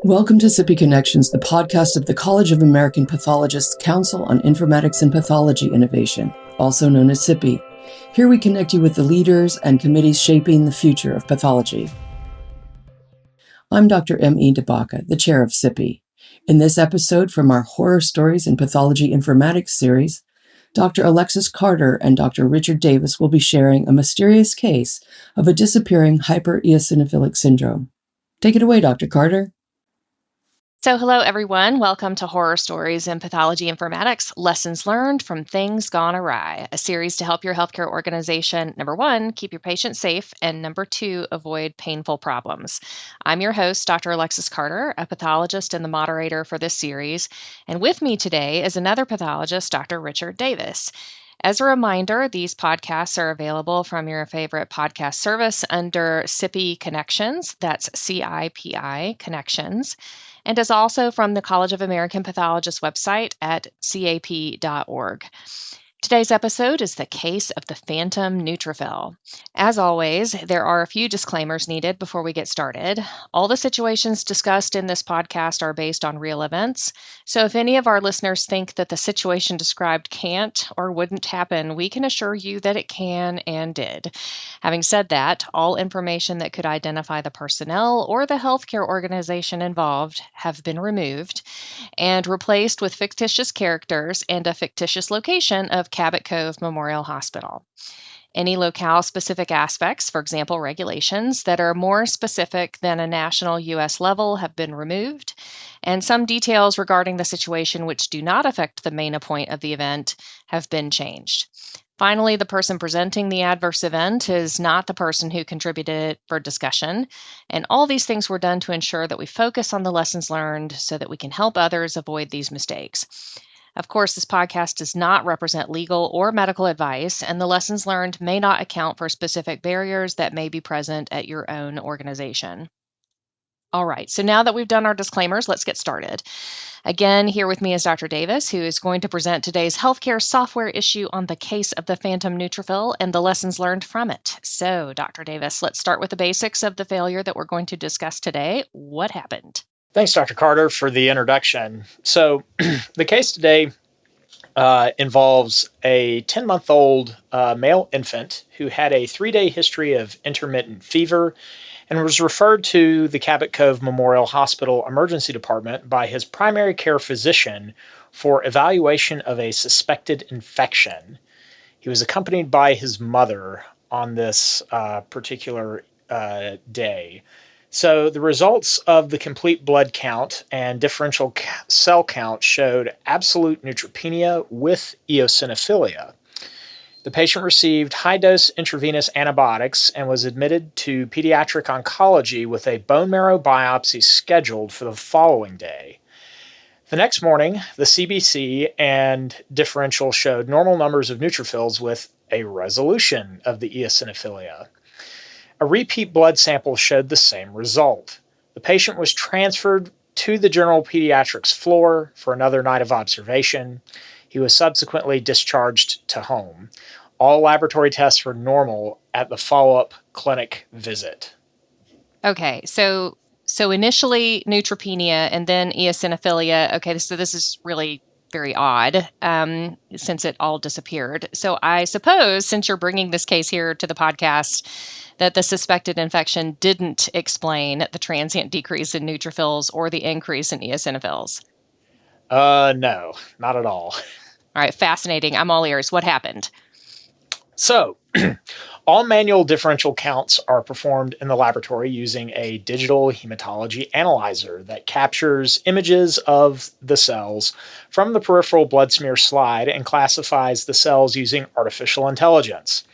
Welcome to CIPI Connections, the podcast of the College of American Pathologists Council on Informatics and Pathology Innovation, also known as CIPI. Here we connect you with the leaders and committees shaping the future of pathology. I'm Dr. M.E. DeBaca, the chair of CIPI. In this episode from our Horror Stories in Pathology Informatics series, Dr. Alexis Carter and Dr. Richard Davis will be sharing a mysterious case of a disappearing hypereosinophilic syndrome. Take it away, Dr. Carter. So hello, everyone. Welcome to Horror Stories in Pathology Informatics, Lessons Learned from Things Gone Awry, a series to help your healthcare organization, number one, keep your patients safe, and number two, avoid painful problems. I'm your host, Dr. Alexis Carter, a pathologist and the moderator for this series. And with me today is another pathologist, Dr. Richard Davis. As a reminder, these podcasts are available from your favorite podcast service under CIPI Connections. That's CIPI Connections. And is also from the College of American Pathologists website at cap.org. Today's episode is the case of the phantom neutrophil. As always, there are a few disclaimers needed before we get started. All the situations discussed in this podcast are based on real events, so if any of our listeners think that the situation described can't or wouldn't happen, we can assure you that it can and did. Having said that, all information that could identify the personnel or the healthcare organization involved have been removed and replaced with fictitious characters and a fictitious location of Cabot Cove Memorial Hospital. Any locale-specific aspects, for example, regulations that are more specific than a national U.S. level have been removed, and some details regarding the situation which do not affect the main point of the event have been changed. Finally, the person presenting the adverse event is not the person who contributed it for discussion, and all these things were done to ensure that we focus on the lessons learned so that we can help others avoid these mistakes. Of course, this podcast does not represent legal or medical advice, and the lessons learned may not account for specific barriers that may be present at your own organization. All right, so now that we've done our disclaimers, let's get started. Again, here with me is Dr. Davis, who is going to present today's healthcare software issue on the case of the phantom neutrophil and the lessons learned from it. So, Dr. Davis, let's start with the basics of the failure that we're going to discuss today. What happened? Thanks, Dr. Carter, for the introduction. So the case today involves a 10-month-old male infant who had a 3-day history of intermittent fever and was referred to the Cabot Cove Memorial Hospital Emergency Department by his primary care physician for evaluation of a suspected infection. He was accompanied by his mother on this particular day. So the results of the complete blood count and differential cell count showed absolute neutropenia with eosinophilia. The patient received high-dose intravenous antibiotics and was admitted to pediatric oncology with a bone marrow biopsy scheduled for the following day. The next morning, the CBC and differential showed normal numbers of neutrophils with a resolution of the eosinophilia. A repeat blood sample showed the same result. The patient was transferred to the general pediatrics floor for another night of observation. He was subsequently discharged to home. All laboratory tests were normal at the follow-up clinic visit. Okay, so initially neutropenia and then eosinophilia. Okay, so this is really very odd since it all disappeared. So I suppose, since you're bringing this case here to the podcast, that the suspected infection didn't explain the transient decrease in neutrophils or the increase in eosinophils. No, not at all. All right, fascinating. I'm all ears. What happened? So, all manual differential counts are performed in the laboratory using a digital hematology analyzer that captures images of the cells from the peripheral blood smear slide and classifies the cells using artificial intelligence.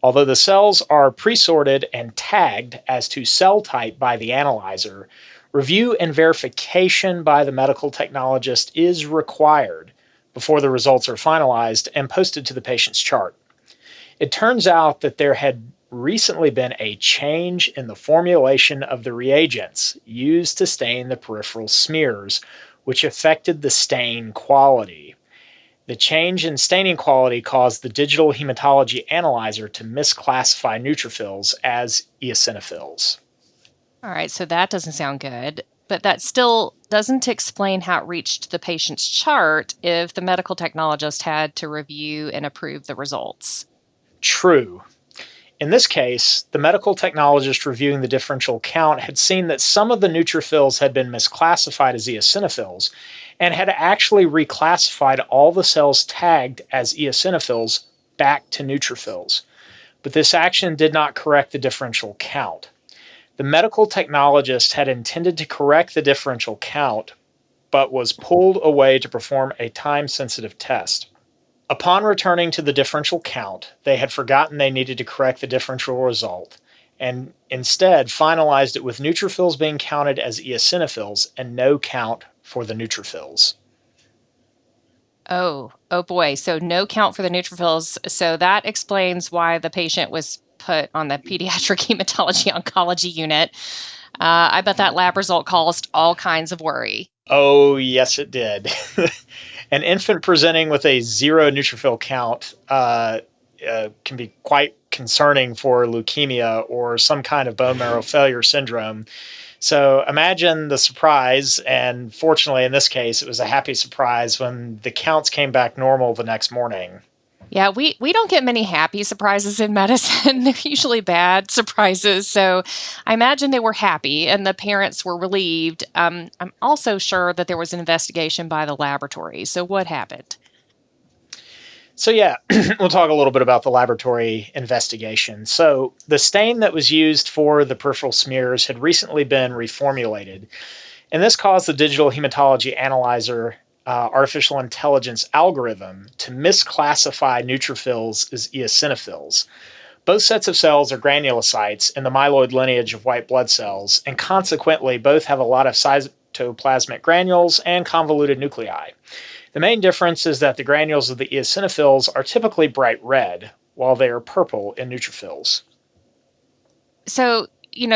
Although the cells are pre-sorted and tagged as to cell type by the analyzer, review and verification by the medical technologist is required before the results are finalized and posted to the patient's chart. It turns out that there had recently been a change in the formulation of the reagents used to stain the peripheral smears, which affected the stain quality. The change in staining quality caused the digital hematology analyzer to misclassify neutrophils as eosinophils. All right, so that doesn't sound good. But that still doesn't explain how it reached the patient's chart if the medical technologist had to review and approve the results. True. In this case, the medical technologist reviewing the differential count had seen that some of the neutrophils had been misclassified as eosinophils and had actually reclassified all the cells tagged as eosinophils back to neutrophils. But this action did not correct the differential count. The medical technologist had intended to correct the differential count, but was pulled away to perform a time-sensitive test. Upon returning to the differential count, they had forgotten they needed to correct the differential result, and instead finalized it with neutrophils being counted as eosinophils and no count for the neutrophils. Oh boy. So no count for the neutrophils. So that explains why the patient was put on the pediatric hematology oncology unit. I bet that lab result caused all kinds of worry. Oh, yes, it did. An infant presenting with a 0 neutrophil count can be quite concerning for leukemia or some kind of bone marrow failure syndrome. So imagine the surprise, and fortunately in this case, it was a happy surprise when the counts came back normal the next morning. Yeah, we don't get many happy surprises in medicine. They're usually bad surprises. So I imagine they were happy and the parents were relieved. I'm also sure that there was an investigation by the laboratory. So what happened? So yeah, we'll talk a little bit about the laboratory investigation. So the stain that was used for the peripheral smears had recently been reformulated, and this caused the digital hematology analyzer artificial intelligence algorithm to misclassify neutrophils as eosinophils. Both sets of cells are granulocytes in the myeloid lineage of white blood cells, and consequently both have a lot of cytoplasmic granules and convoluted nuclei. The main difference is that the granules of the eosinophils are typically bright red, while they are purple in neutrophils. So,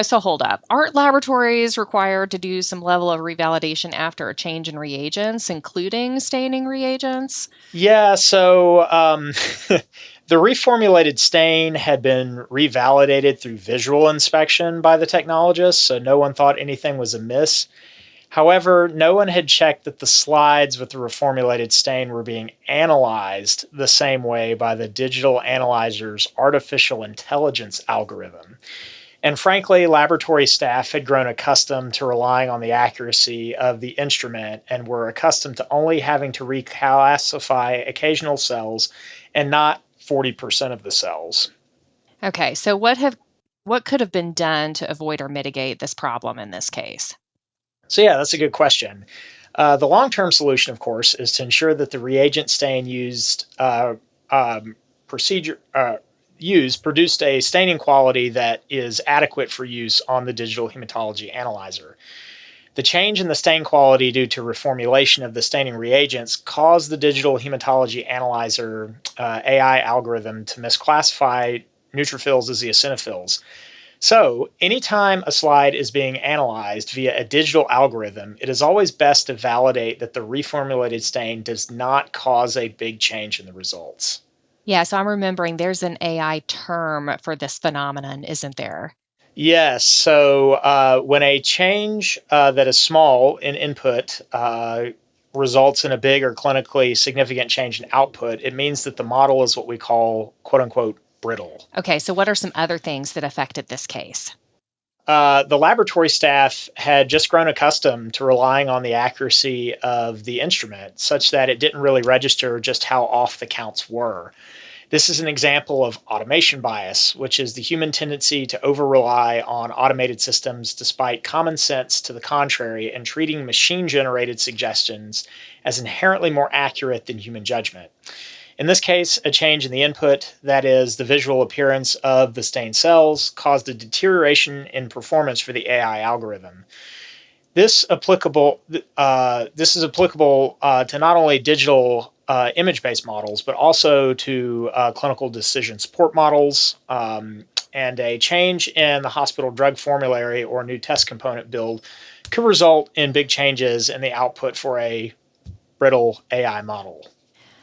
so hold up. Aren't laboratories required to do some level of revalidation after a change in reagents, including staining reagents? Yeah, so the reformulated stain had been revalidated through visual inspection by the technologists, so no one thought anything was amiss. However, no one had checked that the slides with the reformulated stain were being analyzed the same way by the digital analyzer's artificial intelligence algorithm. And frankly, laboratory staff had grown accustomed to relying on the accuracy of the instrument and were accustomed to only having to reclassify occasional cells and not 40% of the cells. Okay, so what could have been done to avoid or mitigate this problem in this case? So yeah, that's a good question. The long-term solution, of course, is to ensure that the reagent stain produced a staining quality that is adequate for use on the digital hematology analyzer. The change in the stain quality due to reformulation of the staining reagents caused the digital hematology analyzer AI algorithm to misclassify neutrophils as eosinophils. So, anytime a slide is being analyzed via a digital algorithm, it is always best to validate that the reformulated stain does not cause a big change in the results. Yeah, so I'm remembering there's an AI term for this phenomenon, isn't there? Yes. So when a change that is small in input results in a big or clinically significant change in output, it means that the model is what we call quote unquote brittle. Okay, so what are some other things that affected this case? The laboratory staff had just grown accustomed to relying on the accuracy of the instrument, such that it didn't really register just how off the counts were. This is an example of automation bias, which is the human tendency to over-rely on automated systems despite common sense to the contrary and treating machine-generated suggestions as inherently more accurate than human judgment. In this case, a change in the input, that is, the visual appearance of the stained cells, caused a deterioration in performance for the AI algorithm. This is applicable to not only digital image-based models, but also to clinical decision support models. And a change in the hospital drug formulary or new test component build could result in big changes in the output for a brittle AI model.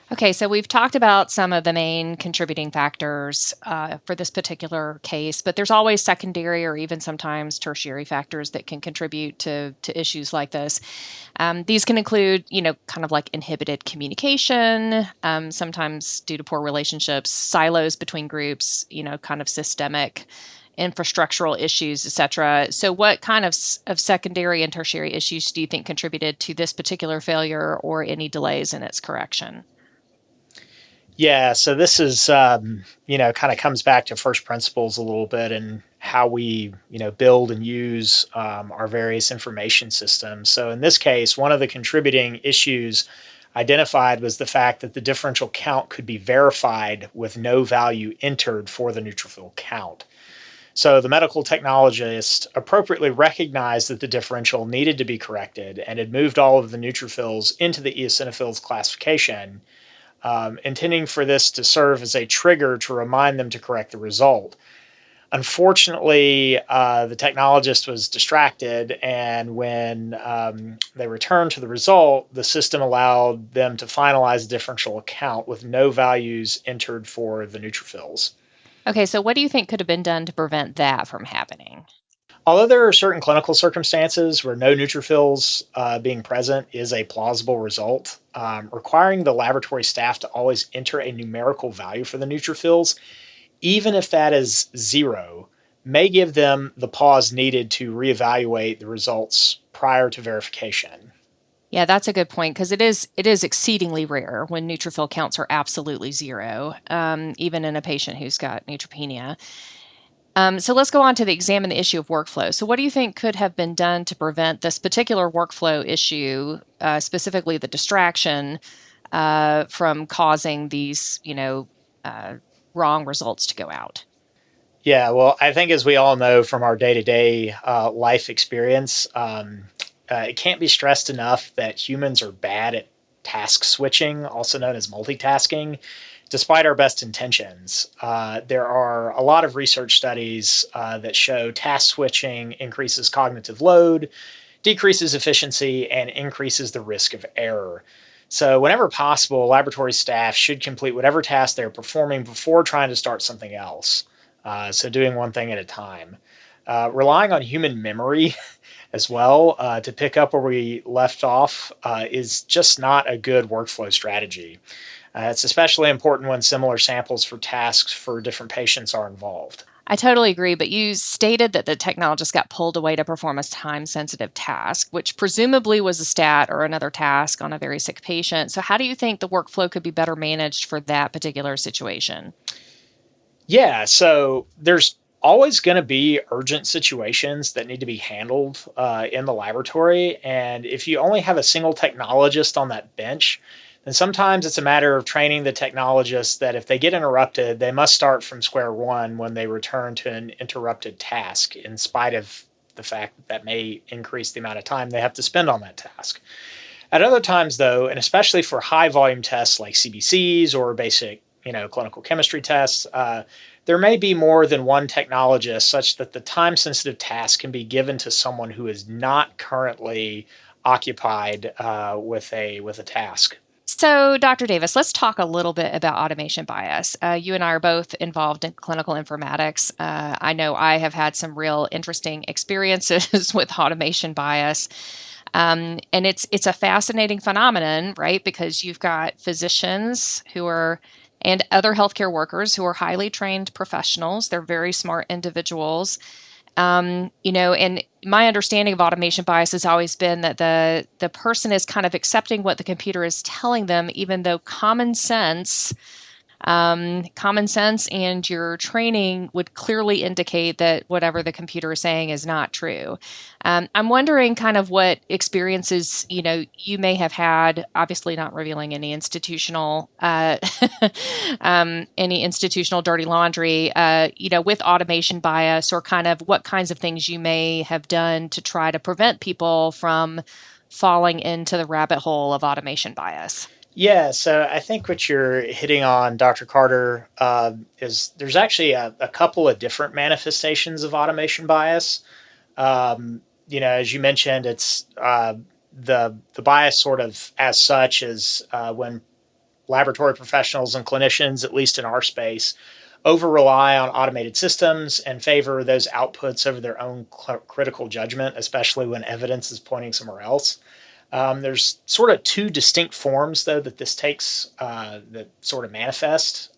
Okay, so we've talked about some of the main contributing factors for this particular case, but there's always secondary or even sometimes tertiary factors that can contribute to issues like this. These can include, kind of like inhibited communication, sometimes due to poor relationships, silos between groups, kind of systemic infrastructural issues, et cetera. So what kind of secondary and tertiary issues do you think contributed to this particular failure or any delays in its correction? Yeah, so this is, kind of comes back to first principles a little bit and how we, build and use our various information systems. So in this case, one of the contributing issues identified was the fact that the differential count could be verified with no value entered for the neutrophil count. So the medical technologist appropriately recognized that the differential needed to be corrected and had moved all of the neutrophils into the eosinophils classification, intending for this to serve as a trigger to remind them to correct the result. Unfortunately, the technologist was distracted, and when they returned to the result, the system allowed them to finalize the differential account with no values entered for the neutrophils. Okay, so what do you think could have been done to prevent that from happening? Although there are certain clinical circumstances where no neutrophils being present is a plausible result, requiring the laboratory staff to always enter a numerical value for the neutrophils, even if that is 0, may give them the pause needed to reevaluate the results prior to verification. Yeah, that's a good point because it is exceedingly rare when neutrophil counts are absolutely zero, even in a patient who's got neutropenia. So let's go on to examine the issue of workflow. So what do you think could have been done to prevent this particular workflow issue, specifically the distraction, from causing these, wrong results to go out? Yeah, well, I think as we all know from our day to day life experience, it can't be stressed enough that humans are bad at task switching, also known as multitasking, despite our best intentions. There are a lot of research studies that show task switching increases cognitive load, decreases efficiency, and increases the risk of error. So, whenever possible, laboratory staff should complete whatever task they're performing before trying to start something else. So, doing one thing at a time. Relying on human memory as well to pick up where we left off is just not a good workflow strategy. It's especially important when similar samples for tasks for different patients are involved. I totally agree, but you stated that the technologist got pulled away to perform a time-sensitive task, which presumably was a stat or another task on a very sick patient. So how do you think the workflow could be better managed for that particular situation? Yeah, so there's always going to be urgent situations that need to be handled in the laboratory. And if you only have a single technologist on that bench, then sometimes it's a matter of training the technologists that if they get interrupted, they must start from square one when they return to an interrupted task, in spite of the fact that that may increase the amount of time they have to spend on that task. At other times, though, and especially for high volume tests like CBCs or basic, clinical chemistry tests, there may be more than one technologist, such that the time sensitive task can be given to someone who is not currently occupied with a task. So, Dr. Davis, let's talk a little bit about automation bias. You and I are both involved in clinical informatics. I know I have had some real interesting experiences with automation bias. And it's a fascinating phenomenon, right? Because you've got physicians who are and other healthcare workers who are highly trained professionals. They're very smart individuals. And my understanding of automation bias has always been that the person is kind of accepting what the computer is telling them, even though common sense and your training would clearly indicate that whatever the computer is saying is not true. I'm wondering kind of what experiences you may have had. Obviously, not revealing any institutional any institutional dirty laundry. With automation bias, or kind of what kinds of things you may have done to try to prevent people from falling into the rabbit hole of automation bias. Yeah, so I think what you're hitting on, Dr. Carter, is there's actually a couple of different manifestations of automation bias. As you mentioned, it's the bias sort of as such is when laboratory professionals and clinicians, at least in our space, over rely on automated systems and favor those outputs over their own critical judgment, especially when evidence is pointing somewhere else. There's sort of two distinct forms, though, that this takes that sort of manifest.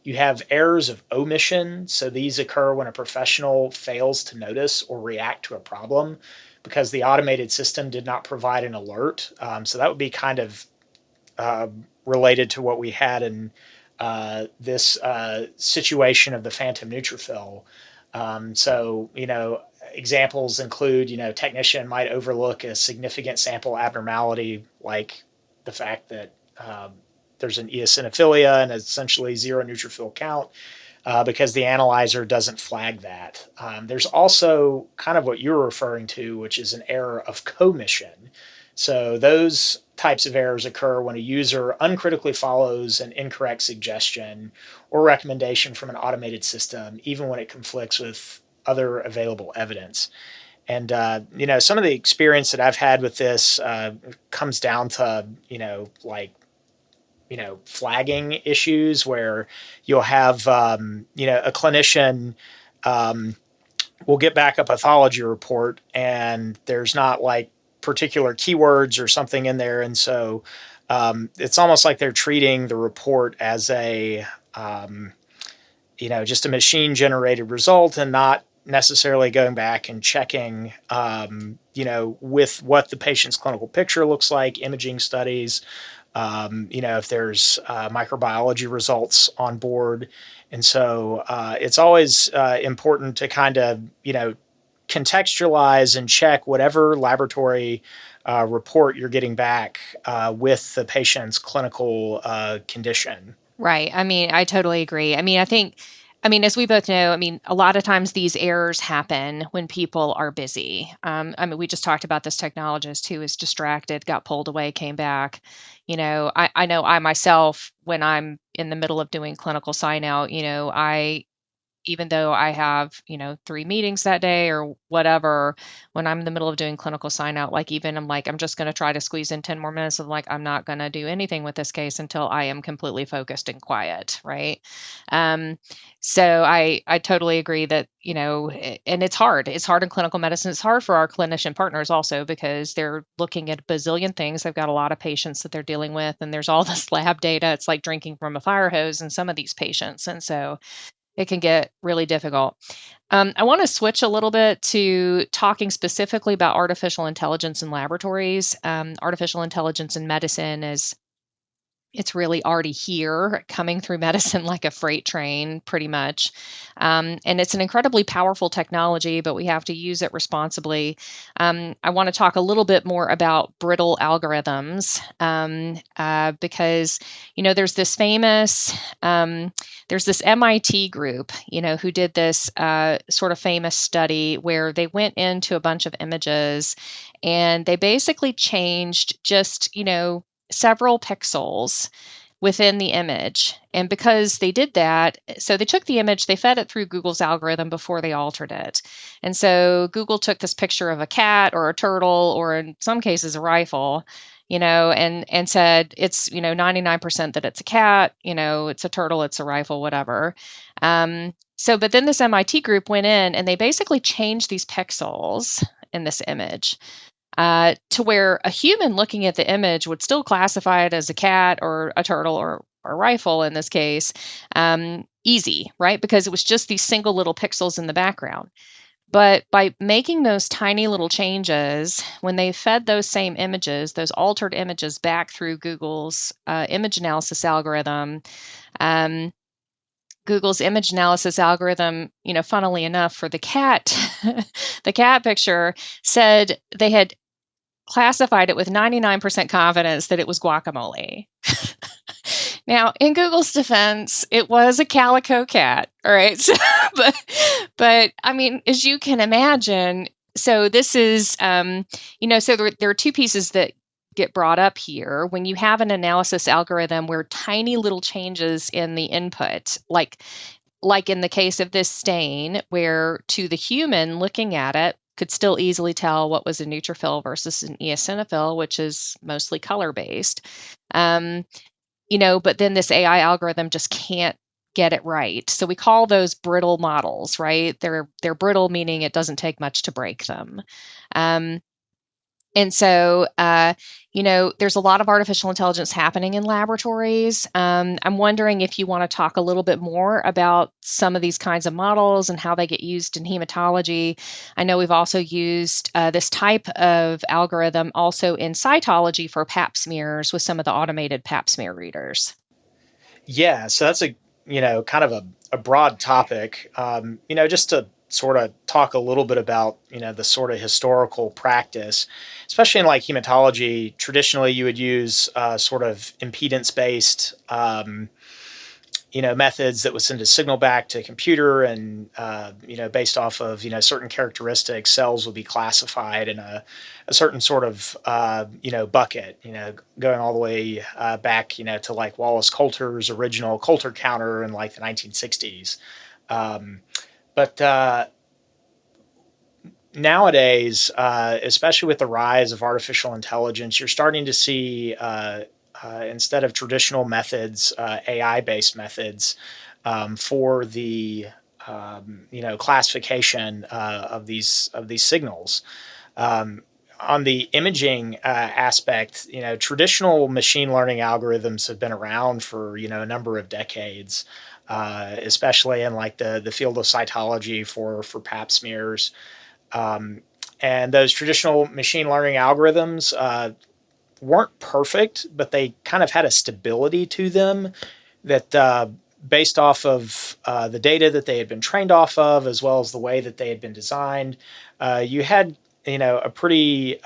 You have errors of omission. So these occur when a professional fails to notice or react to a problem because the automated system did not provide an alert. So that would be kind of related to what we had in this situation of the phantom neutrophil. So, examples include, technician might overlook a significant sample abnormality, like the fact that there's an eosinophilia and essentially zero neutrophil count, because the analyzer doesn't flag that. There's also kind of what you're referring to, which is an error of commission. So those types of errors occur when a user uncritically follows an incorrect suggestion or recommendation from an automated system, even when it conflicts with other available evidence. And, some of the experience that I've had with this comes down to, flagging issues where you'll have, a clinician will get back a pathology report and there's not particular keywords or something in there. And so it's almost like they're treating the report as a, just a machine generated result and not necessarily going back and checking, with what the patient's clinical picture looks like, imaging studies, if there's microbiology results on board. And so it's always important to kind of, contextualize and check whatever laboratory report you're getting back with the patient's clinical condition. Right. I mean, I totally agree. As we both know, a lot of times these errors happen when people are busy. We just talked about this technologist who was distracted, got pulled away, came back. I know I myself, when I'm in the middle of doing clinical sign out, even though I have, 3 meetings that day or whatever, when I'm in the middle of doing clinical sign out, I'm just going to try to squeeze in 10 more minutes of I'm not going to do anything with this case until I am completely focused and quiet. Right. So I totally agree that, and it's hard. It's hard in clinical medicine. It's hard for our clinician partners also because they're looking at a bazillion things. They've got a lot of patients that they're dealing with, and there's all this lab data. It's like drinking from a fire hose in some of these patients. And so it can get really difficult. I want to switch a little bit to talking specifically about artificial intelligence in laboratories. Artificial intelligence in medicine it's really already here, coming through medicine like a freight train, pretty much. And it's an incredibly powerful technology, but we have to use it responsibly. I want to talk a little bit more about brittle algorithms because, there's this famous, there's this MIT group, who did this sort of famous study where they went into a bunch of images and they basically changed just, several pixels within the image. And because they did that, so they took the image, they fed it through Google's algorithm before they altered it. And so Google took this picture of a cat or a turtle, or in some cases a rifle, and said it's, 99% that it's a cat, it's a turtle, it's a rifle, whatever. But then this MIT group went in and they basically changed these pixels in this image to where a human looking at the image would still classify it as a cat or a turtle or a rifle in this case, easy, right? Because it was just these single little pixels in the background. But by making those tiny little changes, when they fed those same images, those altered images back through Google's image analysis algorithm, Google's image analysis algorithm, funnily enough, for the cat, the cat picture said they had classified it with 99% confidence that it was guacamole. Now, in Google's defense, it was a calico cat, all right? So, but as you can imagine, so this is, so there are two pieces that get brought up here. When you have an analysis algorithm where tiny little changes in the input, like in the case of this stain, where to the human looking at it, could still easily tell what was a neutrophil versus an eosinophil, which is mostly color-based. but then this AI algorithm just can't get it right. So we call those brittle models, right? They're brittle, meaning it doesn't take much to break them. And so, there's a lot of artificial intelligence happening in laboratories. I'm wondering if you want to talk a little bit more about some of these kinds of models and how they get used in hematology. I know we've also used this type of algorithm also in cytology for pap smears with some of the automated pap smear readers. Yeah, so that's kind of a broad topic. Just to sort of talk a little bit about, the sort of historical practice, especially in like hematology. Traditionally, you would use sort of impedance-based, methods that would send a signal back to a computer, and based off of certain characteristics, cells would be classified in a certain sort of bucket, going all the way back to like Wallace Coulter's original Coulter counter in like the 1960s. But nowadays, especially with the rise of artificial intelligence, you're starting to see instead of traditional methods, AI-based methods for the classification of these signals. On the imaging aspect, traditional machine learning algorithms have been around for a number of decades, especially in like the field of cytology for pap smears. And those traditional machine learning algorithms weren't perfect, but they kind of had a stability to them that based off of the data that they had been trained off of, as well as the way that they had been designed, you had a pretty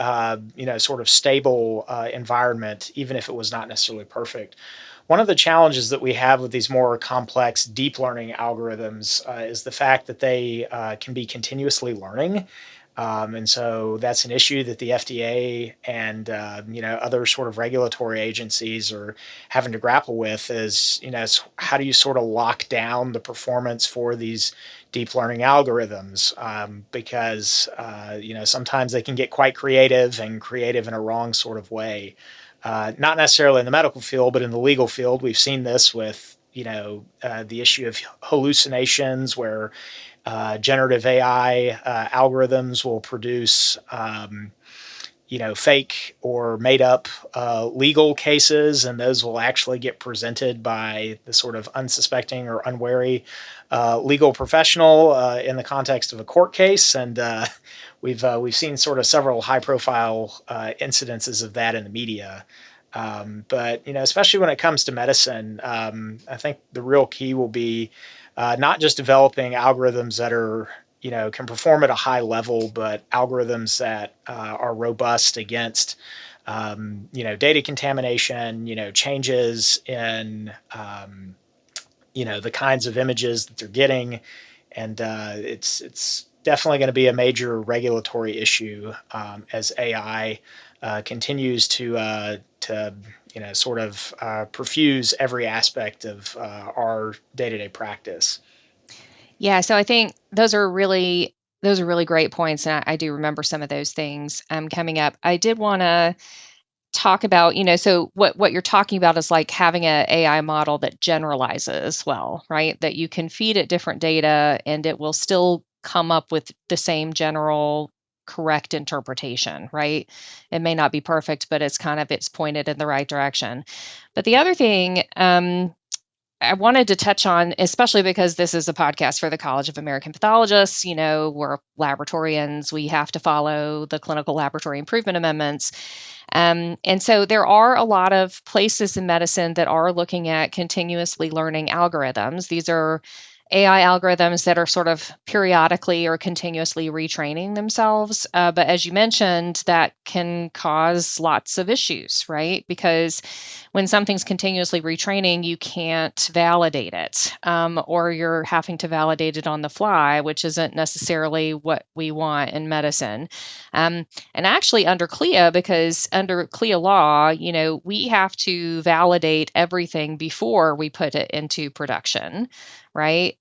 sort of stable environment, even if it was not necessarily perfect. One of the challenges that we have with these more complex deep learning algorithms is the fact that they can be continuously learning. And so that's an issue that the FDA and other sort of regulatory agencies are having to grapple with. Is how do you sort of lock down the performance for these deep learning algorithms? Because sometimes they can get quite creative and creative in a wrong sort of way. Not necessarily in the medical field, but in the legal field, we've seen this with the issue of hallucinations, where generative AI algorithms will produce, fake or made up legal cases, and those will actually get presented by the sort of unsuspecting or unwary legal professional in the context of a court case. And we've seen sort of several high-profile incidences of that in the media. But especially when it comes to medicine, I think the real key will be not just developing algorithms that are can perform at a high level, but algorithms that are robust against data contamination, changes in the kinds of images that they're getting, and it's definitely going to be a major regulatory issue as AI continues to sort of perfuse every aspect of our day-to-day practice. Yeah, so I think those are really great points, and I do remember some of those things coming up. I did want to talk about, so what you're talking about is like having an AI model that generalizes well, right? That you can feed it different data and it will still come up with the same general correct interpretation, right? It may not be perfect, but it's pointed in the right direction. But the other thing I wanted to touch on, especially because this is a podcast for the College of American Pathologists, we're laboratorians, we have to follow the clinical laboratory improvement amendments. And so there are a lot of places in medicine that are looking at continuously learning algorithms. These are AI algorithms that are sort of periodically or continuously retraining themselves. But as you mentioned, that can cause lots of issues, right? Because when something's continuously retraining, you can't validate it, or you're having to validate it on the fly, which isn't necessarily what we want in medicine. And actually, under CLIA, because under CLIA law, we have to validate everything before we put it into production. Right.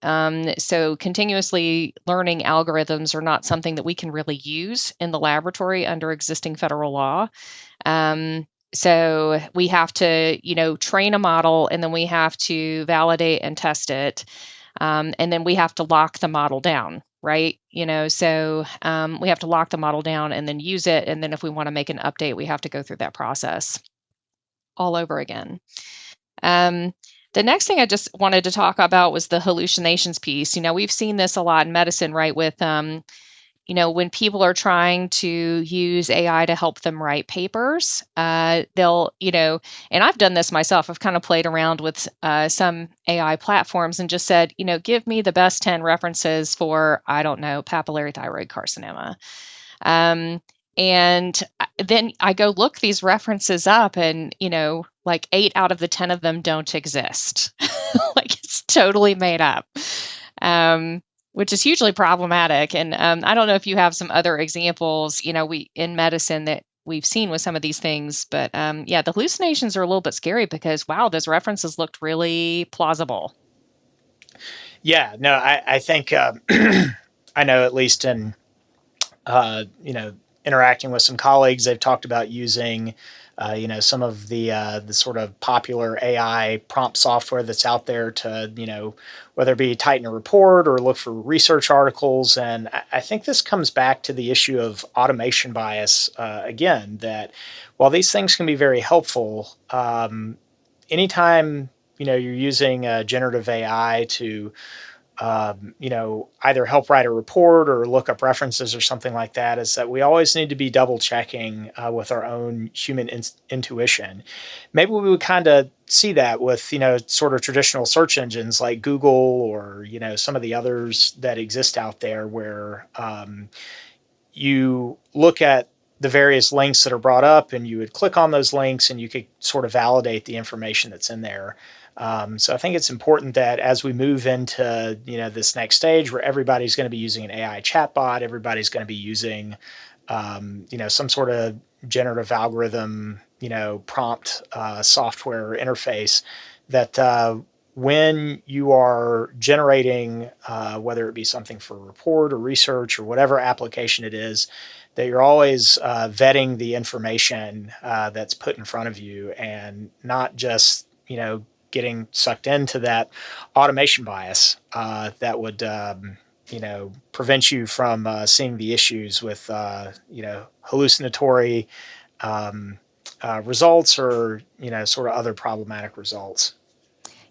So continuously learning algorithms are not something that we can really use in the laboratory under existing federal law. So we have to, train a model, and then we have to validate and test it. And then we have to lock the model down, right? So we have to lock the model down and then use it. And then if we want to make an update, we have to go through that process all over again. The next thing I just wanted to talk about was the hallucinations piece. We've seen this a lot in medicine, right? With, when people are trying to use AI to help them write papers, they'll, and I've done this myself. I've kind of played around with some AI platforms and just said, give me the best 10 references for, I don't know, papillary thyroid carcinoma. And then I go look these references up, and, like 8 out of the 10 of them don't exist. Like, it's totally made up. Which is hugely problematic. And I don't know if you have some other examples, we in medicine that we've seen with some of these things, but the hallucinations are a little bit scary because, wow, those references looked really plausible. Yeah, no, I think I know, at least in interacting with some colleagues, they've talked about using some of the sort of popular AI prompt software that's out there to whether it be tighten a report or look for research articles. And I think this comes back to the issue of automation bias again. That while these things can be very helpful, anytime you're using generative AI to either help write a report or look up references or something like that, is that we always need to be double checking with our own human intuition. Maybe we would kind of see that with, sort of traditional search engines like Google or, some of the others that exist out there, where you look at the various links that are brought up and you would click on those links and you could sort of validate the information that's in there. So I think it's important that as we move into this next stage where everybody's going to be using an AI chatbot, everybody's going to be using some sort of generative algorithm, prompt software interface, that when you are generating, whether it be something for a report or research or whatever application it is, that you're always vetting the information that's put in front of you, and not just getting sucked into that automation bias that would prevent you from seeing the issues with hallucinatory results, or sort of other problematic results.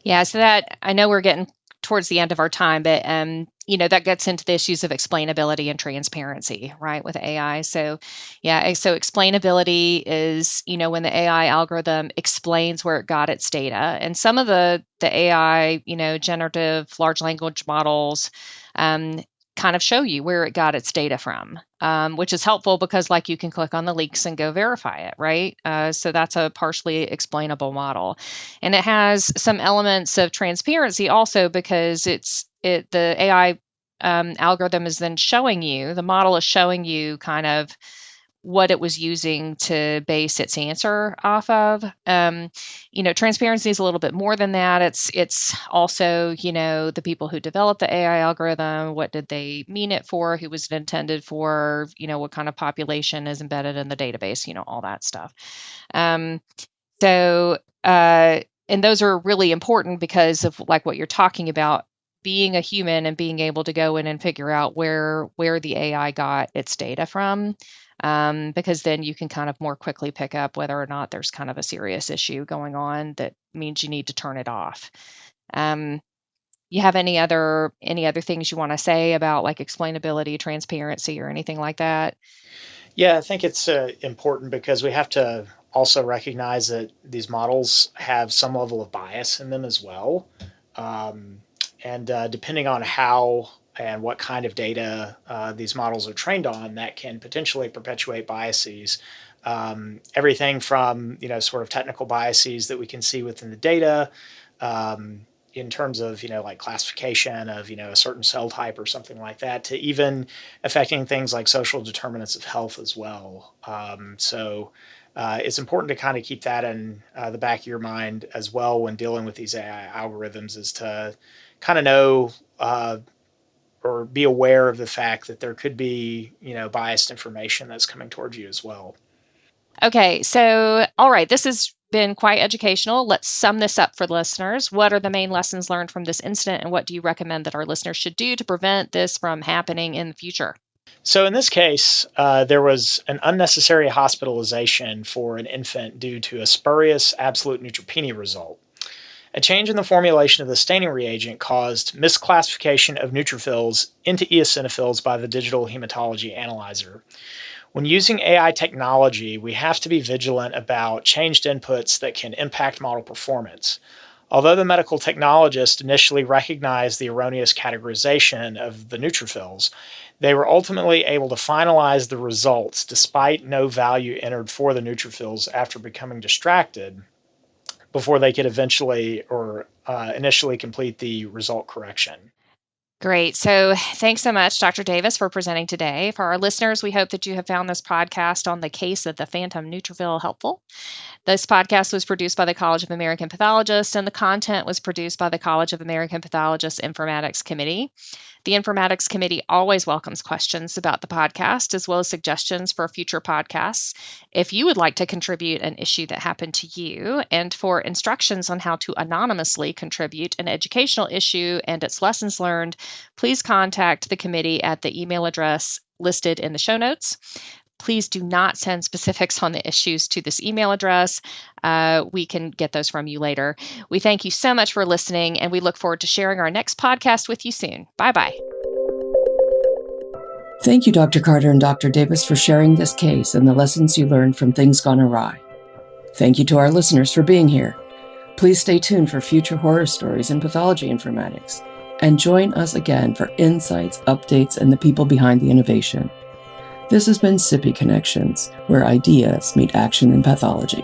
Yeah, so that, I know we're getting towards the end of our time, but that gets into the issues of explainability and transparency, right, with AI. So so explainability is, when the AI algorithm explains where it got its data. And some of the AI, generative large language models kind of show you where it got its data from, which is helpful because, like, you can click on the links and go verify it, right? So that's a partially explainable model. And it has some elements of transparency also, because the AI algorithm is then showing you, the model is showing you kind of what it was using to base its answer off of. Transparency is a little bit more than that. It's also, the people who developed the AI algorithm, what did they mean it for? Who was it intended for? What kind of population is embedded in the database? All that stuff. Um, so, and those are really important because of, like, what you're talking about, being a human and being able to go in and figure out where the AI got its data from, because then you can kind of more quickly pick up whether or not there's kind of a serious issue going on that means you need to turn it off. You have any other things you want to say about, like, explainability, transparency, or anything like that? Yeah, I think it's important because we have to also recognize that these models have some level of bias in them as well. Um, and depending on how and what kind of data these models are trained on, that can potentially perpetuate biases. Everything from, sort of technical biases that we can see within the data, um, in terms of, like classification of, a certain cell type or something like that, to even affecting things like social determinants of health as well. So it's important to kind of keep that in the back of your mind as well when dealing with these AI algorithms, is to kind of know or be aware of the fact that there could be, biased information that's coming towards you as well. Okay, so, all right, this has been quite educational. Let's sum this up for the listeners. What are the main lessons learned from this incident, and what do you recommend that our listeners should do to prevent this from happening in the future? So in this case, there was an unnecessary hospitalization for an infant due to a spurious absolute neutropenia result. A change in the formulation of the staining reagent caused misclassification of neutrophils into eosinophils by the digital hematology analyzer. When using AI technology, we have to be vigilant about changed inputs that can impact model performance. Although the medical technologist initially recognized the erroneous categorization of the neutrophils, they were ultimately able to finalize the results despite no value entered for the neutrophils after becoming distracted before they could initially complete the result correction. Great. So, thanks so much, Dr. Davis, for presenting today. For our listeners, we hope that you have found this podcast on the case of the phantom neutrophil helpful. This podcast was produced by the College of American Pathologists, and the content was produced by the College of American Pathologists Informatics Committee. The Informatics Committee always welcomes questions about the podcast, as well as suggestions for future podcasts. If you would like to contribute an issue that happened to you, and for instructions on how to anonymously contribute an educational issue and its lessons learned, please contact the committee at the email address listed in the show notes. Please do not send specifics on the issues to this email address. We can get those from you later. We thank you so much for listening, and we look forward to sharing our next podcast with you soon. Bye-bye. Thank you, Dr. Carter and Dr. Davis, for sharing this case and the lessons you learned from things gone awry. Thank you to our listeners for being here. Please stay tuned for future horror stories in pathology informatics, and join us again for insights, updates, and the people behind the innovation. This has been CIPI Connections, where ideas meet action in pathology.